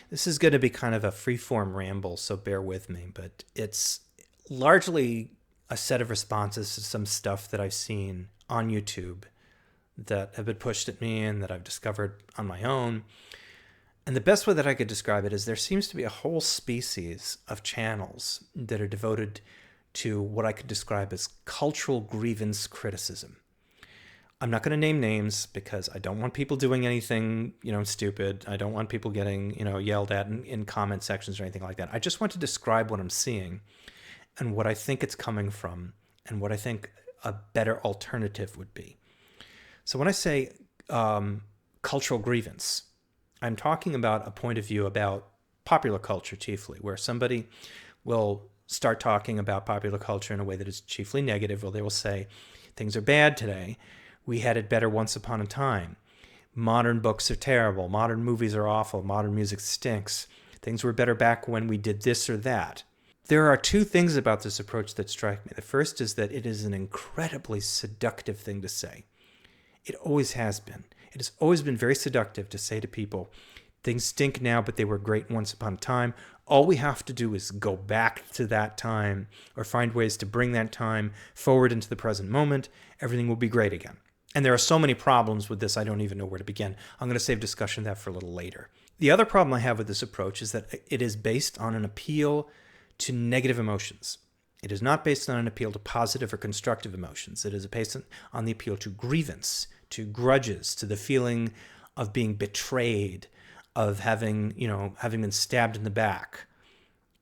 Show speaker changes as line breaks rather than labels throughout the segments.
This is going to be kind of a free-form ramble, so bear with me, but it's largely a set of responses to some stuff that I've seen on YouTube that have been pushed at me and that I've discovered on my own. And the best way that I could describe it is there seems to be a whole species of channels that are devoted to what I could describe as cultural grievance criticism. I'm not going to name names because I don't want people doing anything, stupid. I don't want people getting, yelled at in comment sections or anything like that. I just want to describe what I'm seeing and what I think it's coming from and what I think a better alternative would be. So when I say cultural grievance, I'm talking about a point of view about popular culture chiefly, where somebody will start talking about popular culture in a way that is chiefly negative, or they will say, things are bad today. We had it better once upon a time. Modern books are terrible. Modern movies are awful. Modern music stinks. Things were better back when we did this or that. There are two things about this approach that strike me. The first is that it is an incredibly seductive thing to say. It always has been. It has always been very seductive to say to people, things stink now, but they were great once upon a time. All we have to do is go back to that time or find ways to bring that time forward into the present moment. Everything will be great again. And there are so many problems with this, I don't even know where to begin. I'm going to save discussion of that for a little later. The other problem I have with this approach is that it is based on an appeal to negative emotions. It is not based on an appeal to positive or constructive emotions. It is based on the appeal to grievance, to grudges, to the feeling of being betrayed, of having been stabbed in the back.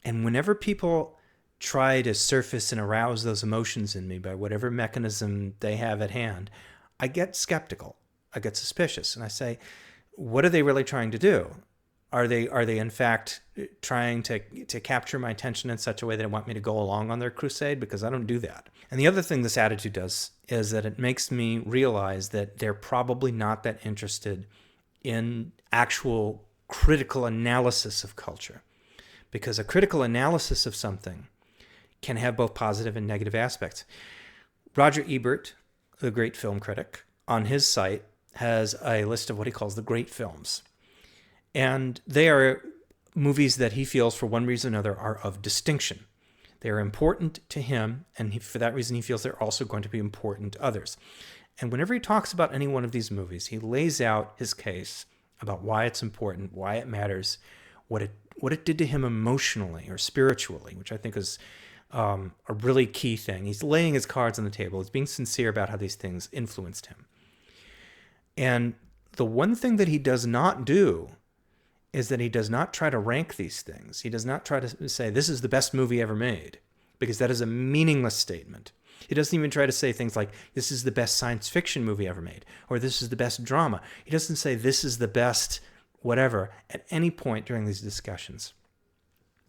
And whenever people try to surface and arouse those emotions in me by whatever mechanism they have at hand, I get skeptical. I get suspicious. And I say, what are they really trying to do? Are they in fact trying to capture my attention in such a way that they want me to go along on their crusade? Because I don't do that. And the other thing this attitude does is that it makes me realize that they're probably not that interested in actual critical analysis of culture. Because a critical analysis of something can have both positive and negative aspects. Roger Ebert, the great film critic, on his site has a list of what he calls the great films. And they are movies that he feels, for one reason or another, are of distinction. They are important to him, and for that reason he feels they're also going to be important to others. And whenever he talks about any one of these movies, he lays out his case about why it's important, why it matters, what it did to him emotionally or spiritually, which I think is a really key thing. He's laying his cards on the table. He's being sincere about how these things influenced him. And the one thing that he does not do is that he does not try to rank these things. He does not try to say, this is the best movie ever made, because that is a meaningless statement. He doesn't even try to say things like, this is the best science fiction movie ever made, or this is the best drama. He doesn't say, this is the best whatever at any point during these discussions.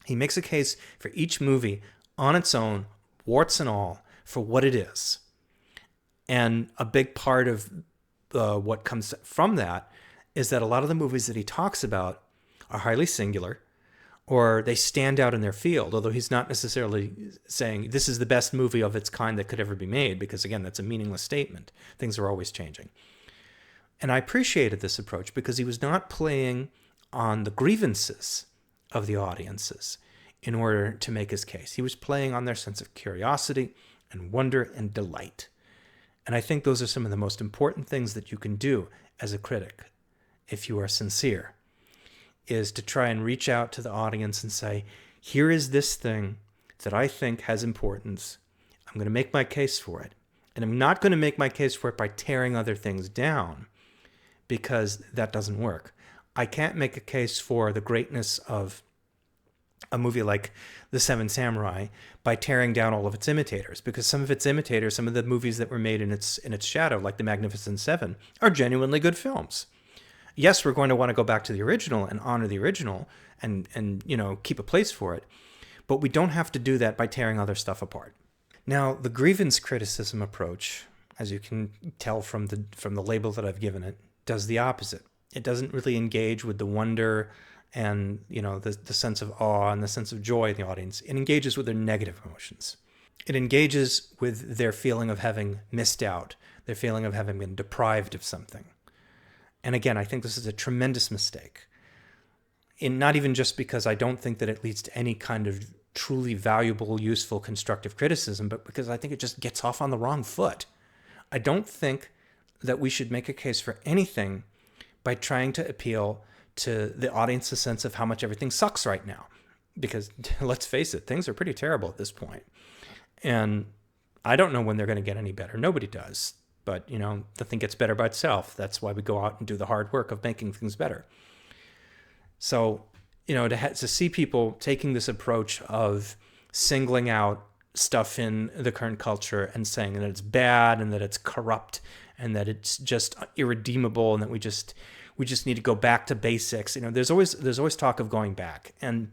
He makes a case for each movie on its own, warts and all, for what it is. And a big part of what comes from that is that a lot of the movies that he talks about are highly singular, or they stand out in their field, although he's not necessarily saying this is the best movie of its kind that could ever be made, because again, that's a meaningless statement. Things are always changing. And I appreciated this approach because he was not playing on the grievances of the audiences in order to make his case. He was playing on their sense of curiosity and wonder and delight. And I think those are some of the most important things that you can do as a critic, if you are sincere, is to try and reach out to the audience and say, here is this thing that I think has importance. I'm going to make my case for it. And I'm not going to make my case for it by tearing other things down, because that doesn't work. I can't make a case for the greatness of a movie like The Seven Samurai by tearing down all of its imitators, because some of its imitators, some of the movies that were made in its shadow, like The Magnificent Seven, are genuinely good films. Yes, we're going to want to go back to the original and honor the original and keep a place for it, but we don't have to do that by tearing other stuff apart. Now, the grievance criticism approach, as you can tell from the label that I've given it, does the opposite. It doesn't really engage with the wonder and the sense of awe and the sense of joy in the audience. It engages with their negative emotions. It engages with their feeling of having missed out, their feeling of having been deprived of something. And again, I think this is a tremendous mistake. not even just because I don't think that it leads to any kind of truly valuable, useful, constructive criticism, but because I think it just gets off on the wrong foot. I don't think that we should make a case for anything by trying to appeal to the audience's sense of how much everything sucks right now. Because let's face it, things are pretty terrible at this point. And I don't know when they're going to get any better. Nobody does. But, nothing gets better by itself. That's why we go out and do the hard work of making things better. So, to see people taking this approach of singling out stuff in the current culture and saying that it's bad and that it's corrupt and that it's just irredeemable and that we just need to go back to basics. There's always talk of going back. And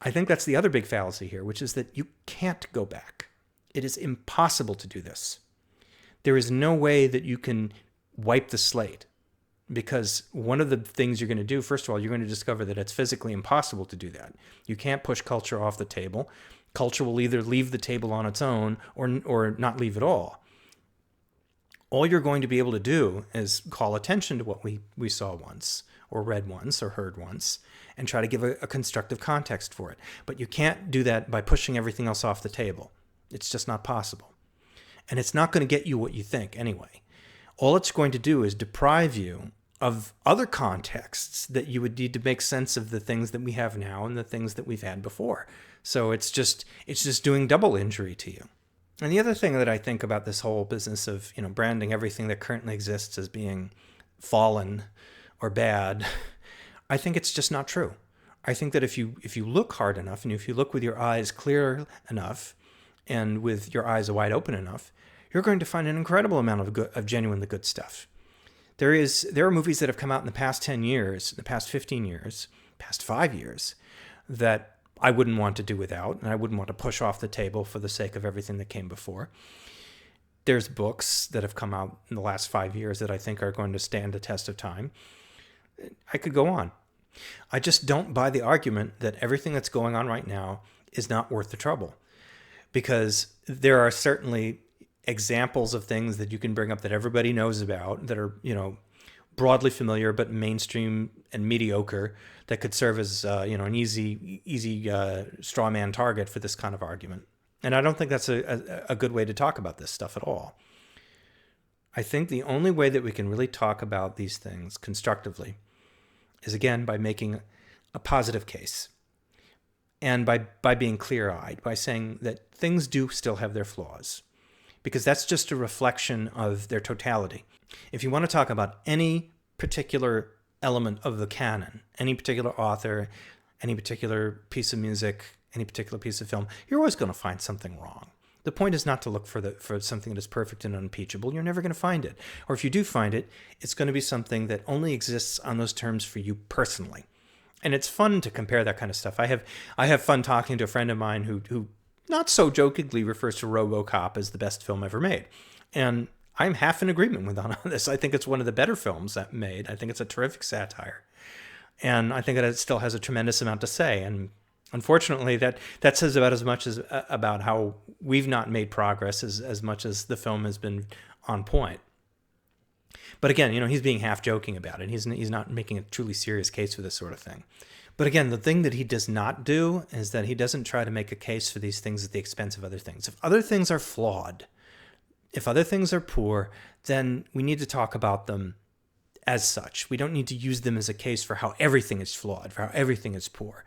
I think that's the other big fallacy here, which is that you can't go back. It is impossible to do this. There is no way that you can wipe the slate, because one of the things you're going to do, first of all, you're going to discover that it's physically impossible to do that. You can't push culture off the table. Culture will either leave the table on its own or not leave at all. All you're going to be able to do is call attention to what we saw once or read once or heard once and try to give a constructive context for it. But you can't do that by pushing everything else off the table. It's just not possible. And it's not going to get you what you think anyway. All it's going to do is deprive you of other contexts that you would need to make sense of the things that we have now and the things that we've had before. So it's just doing double injury to you. And the other thing that I think about this whole business of, branding everything that currently exists as being fallen or bad, I think it's just not true. I think that if you look hard enough and if you look with your eyes clear enough and with your eyes wide open enough, you're going to find an incredible amount of genuinely good stuff. There are movies that have come out in the past 10 years, the past 15 years, past 5 years, that I wouldn't want to do without, and I wouldn't want to push off the table for the sake of everything that came before. There's books that have come out in the last 5 years that I think are going to stand the test of time. I could go on. I just don't buy the argument that everything that's going on right now is not worth the trouble, because there are certainly examples of things that you can bring up that everybody knows about that are, broadly familiar but mainstream and mediocre that could serve as, an easy straw man target for this kind of argument. And I don't think that's a good way to talk about this stuff at all. I think the only way that we can really talk about these things constructively is, again, by making a positive case and by being clear-eyed, by saying that things do still have their flaws, because that's just a reflection of their totality. If you want to talk about any particular element of the canon, any particular author, any particular piece of music, any particular piece of film, you're always going to find something wrong. The point is not to look for something that is perfect and unimpeachable. You're never going to find it. Or if you do find it, it's going to be something that only exists on those terms for you personally. And it's fun to compare that kind of stuff. I have fun talking to a friend of mine who not so jokingly refers to RoboCop as the best film ever made. And I'm half in agreement with on this. I think it's one of the better films that made. I think it's a terrific satire. And I think that it still has a tremendous amount to say. And unfortunately, that says about as much as about how we've not made progress as much as the film has been on point. But again, he's being half joking about it. He's not making a truly serious case for this sort of thing. But again, the thing that he does not do is that he doesn't try to make a case for these things at the expense of other things. If other things are flawed, if other things are poor, then we need to talk about them as such. We don't need to use them as a case for how everything is flawed, for how everything is poor.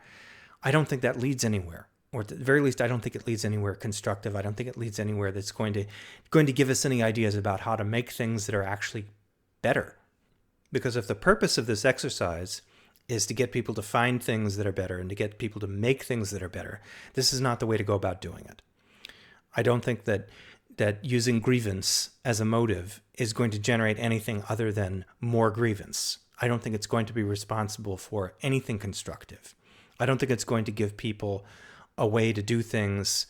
I don't think that leads anywhere. Or at the very least, I don't think it leads anywhere constructive. I don't think it leads anywhere that's going to give us any ideas about how to make things that are actually better. Because if the purpose of this exercise is to get people to find things that are better and to get people to make things that are better, this is not the way to go about doing it. I don't think that using grievance as a motive is going to generate anything other than more grievance. I don't think it's going to be responsible for anything constructive. I don't think it's going to give people a way to do things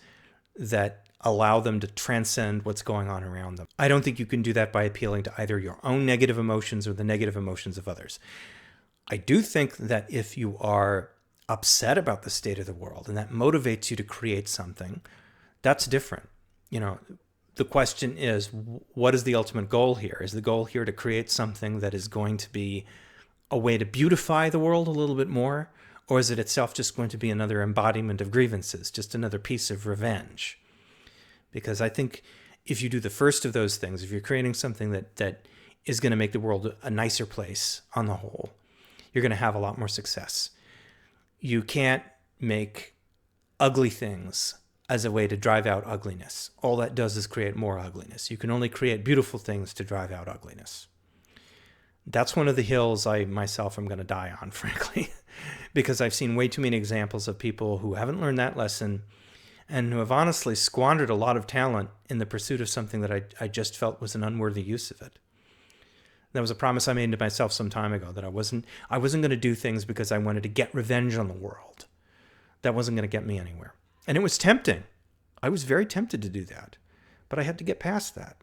that allow them to transcend what's going on around them. I don't think you can do that by appealing to either your own negative emotions or the negative emotions of others. I do think that if you are upset about the state of the world and that motivates you to create something, that's different. The question is, what is the ultimate goal here? Is the goal here to create something that is going to be a way to beautify the world a little bit more? Or is it itself just going to be another embodiment of grievances, just another piece of revenge? Because I think if you do the first of those things, if you're creating something that is going to make the world a nicer place on the whole, you're going to have a lot more success. You can't make ugly things as a way to drive out ugliness. All that does is create more ugliness. You can only create beautiful things to drive out ugliness. That's one of the hills I myself am going to die on, frankly, because I've seen way too many examples of people who haven't learned that lesson and who have honestly squandered a lot of talent in the pursuit of something that I just felt was an unworthy use of it. That was a promise I made to myself some time ago, that I wasn't going to do things because I wanted to get revenge on the world. That wasn't going to get me anywhere. And it was tempting. I was very tempted to do that, but I had to get past that.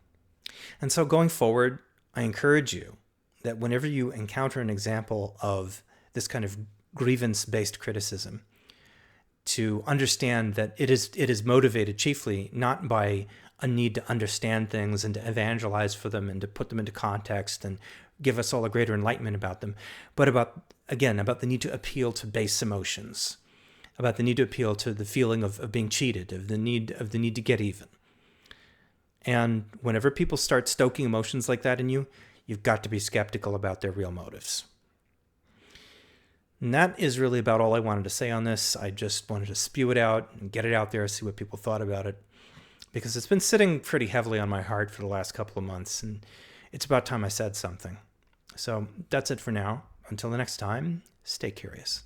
And so going forward, I encourage you that whenever you encounter an example of this kind of grievance-based criticism, to understand that it is motivated chiefly not by a need to understand things and to evangelize for them and to put them into context and give us all a greater enlightenment about them, but about the need to appeal to base emotions, about the need to appeal to the feeling of being cheated, of the need to get even. And whenever people start stoking emotions like that in you, you've got to be skeptical about their real motives. And that is really about all I wanted to say on this. I just wanted to spew it out and get it out there, see what people thought about it, because it's been sitting pretty heavily on my heart for the last couple of months, and it's about time I said something. So that's it for now. Until the next time, stay curious.